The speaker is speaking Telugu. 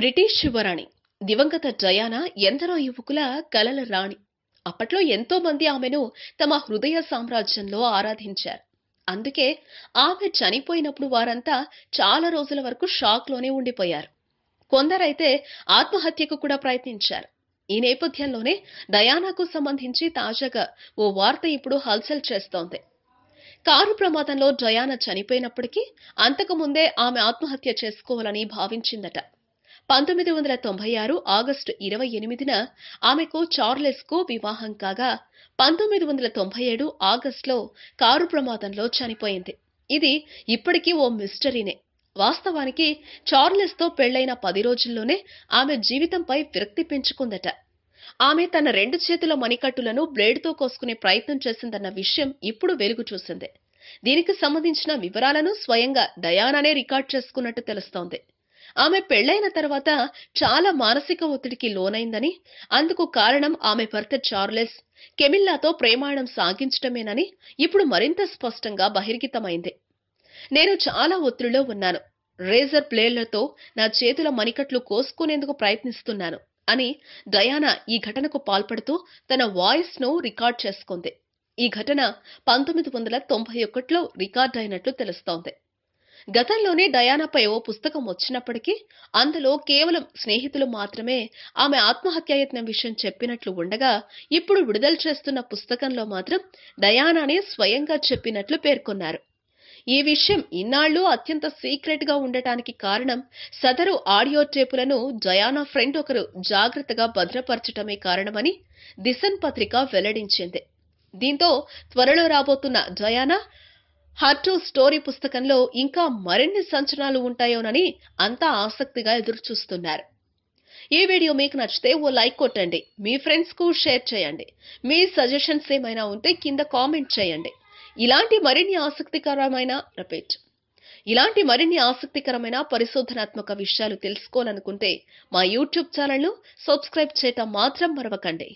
బ్రిటిష్ యువరాణి దివంగత డయానా ఎందరో యువకుల కలల రాణి. అప్పట్లో ఎంతో మంది ఆమెను తమ హృదయ సామ్రాజ్యంలో ఆరాధించారు. అందుకే ఆమె చనిపోయినప్పుడు వారంతా చాలా రోజుల వరకు షాక్లోనే ఉండిపోయారు. కొందరైతే ఆత్మహత్యకు కూడా ప్రయత్నించారు. ఈ నేపథ్యంలోనే డయానాకు సంబంధించి తాజాగా ఓ వార్త ఇప్పుడు హల్చల్ చేస్తోంది. కారు ప్రమాదంలో డయానా చనిపోయినప్పటికీ అంతకు ముందే ఆమె ఆత్మహత్య చేసుకోవాలని భావించిందట. 1996 ఆగస్టు 28న ఆమెకు చార్లెస్కు వివాహం కాగా 1997 ఆగస్టులో కారు ప్రమాదంలో చనిపోయింది. ఇది ఇప్పటికీ ఓ మిస్టరీనే. వాస్తవానికి చార్లెస్తో పెళ్లైన 10 రోజుల్లోనే ఆమె జీవితంపై విరక్తి పెంచుకుందట. ఆమె తన 2 చేతుల మణికట్టులను బ్లేడ్తో కోసుకునే ప్రయత్నం చేసిందన్న విషయం ఇప్పుడు వెలుగు చూసింది. దీనికి సంబంధించిన వివరాలను స్వయంగా డయానానే రికార్డ్ చేసుకున్నట్టు తెలుస్తోంది. ఆమె పెళ్లైన తర్వాత చాలా మానసిక ఒత్తిడికి లోనైందని, అందుకు కారణం ఆమె భర్త చార్లెస్ కెమిల్లాతో ప్రేమాయణం సాగించటమేనని ఇప్పుడు మరింత స్పష్టంగా బహిర్గతమైంది. నేను చాలా ఒత్తిడిలో ఉన్నాను. రేజర్ బ్లేడ్లతో నా చేతుల మణికట్లు కోసుకునేందుకు ప్రయత్నిస్తున్నాను అని డయానా ఈ ఘటనకు పాల్పడుతూ తన వాయిస్ ను రికార్డ్ చేసుకుంది. ఈ ఘటన 1991లో రికార్డ్ అయినట్లు తెలుస్తోంది. గతంలోనే డయానాపై ఓ పుస్తకం వచ్చినప్పటికీ అందులో కేవలం స్నేహితులు మాత్రమే ఆమె ఆత్మహత్యాయత్నం విషయం చెప్పినట్లు ఉండగా, ఇప్పుడు విడుదల చేస్తున్న పుస్తకంలో మాత్రం డయానానే స్వయంగా చెప్పినట్లు పేర్కొన్నారు. ఈ విషయం ఇన్నాళ్లు అత్యంత సీక్రెట్ గా ఉండటానికి కారణం సదరు ఆడియో టేపులను డయానా ఫ్రెండ్ ఒకరు జాగ్రత్తగా భద్రపరచటమే కారణమని దిసన్ పత్రిక వెల్లడించింది. దీంతో త్వరలో రాబోతున్న డయానా హర్ టు స్టోరీ పుస్తకంలో ఇంకా మరిన్ని సంచలనాలు ఉంటాయోనని అంతా ఆసక్తిగా ఎదురుచూస్తున్నారు. ఈ వీడియో మీకు నచ్చితే ఓ లైక్ కొట్టండి, మీ ఫ్రెండ్స్ కు షేర్ చేయండి. మీ సజెషన్స్ ఏమైనా ఉంటే కింద కామెంట్ చేయండి. ఇలాంటి మరిన్ని ఆసక్తికరమైన పరిశోధనాత్మక విషయాలు తెలుసుకోవాలనుకుంటే మా యూట్యూబ్ ఛానల్ ను సబ్స్క్రైబ్ చేయటం మాత్రం మరవకండి.